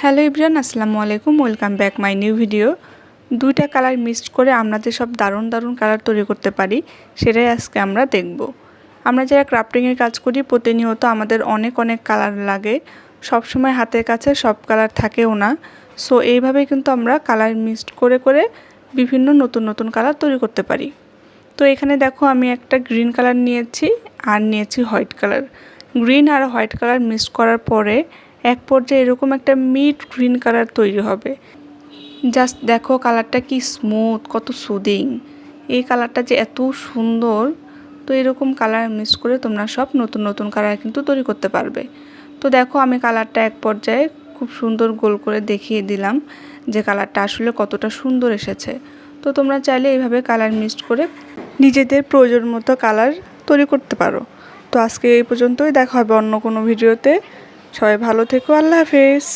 Hello everyone, আসসালামু আলাইকুম। Welcome back my new video. দুইটা কালার মিক্সড করে আমরা যে সব দারুণ দারুণ কালার তৈরি করতে পারি সেটাই আজকে আমরা দেখব। আমরা যারা ক্রাফটিংয়ের কাজ করি প্রতিনিয়ত আমাদের অনেক কালার লাগে, সব সময় হাতের কাছে সব কালার থাকেও না। সো এইভাবে কিন্তু আমরা কালার মিক্সড করে করে বিভিন্ন নতুন কালার তৈরি করতে পারি। তো এখানে দেখো আমি একটা গ্রিন কালার নিয়েছি আর নিয়েছি হোয়াইট কালার। গ্রিন আর হোয়াইট কালার মিক্স করার পরে এক পর্যায়ে এরকম একটা মিড গ্রিন কালার তৈরি হবে। জাস্ট দেখো কালারটা কি স্মুথ, কত সুদিং। এই কালারটা যে এত সুন্দর। তো এরকম কালার মিক্স করে তোমরা সব নতুন কালার কিন্তু তৈরি করতে পারবে। তো দেখো আমি কালারটা এক পর্যায়ে খুব সুন্দর গোল করে দেখিয়ে দিলাম যে কালারটা আসলে কতটা সুন্দর এসেছে। তো তোমরা চাইলে এইভাবে কালার মিক্স করে নিজেদের প্রয়োজন মতো কালার তৈরি করতে পারো। তো আজকে এই পর্যন্তই, দেখা হবে অন্য কোনো ভিডিওতে। সবাই ভালো থেকো, আল্লাহ হাফেজ।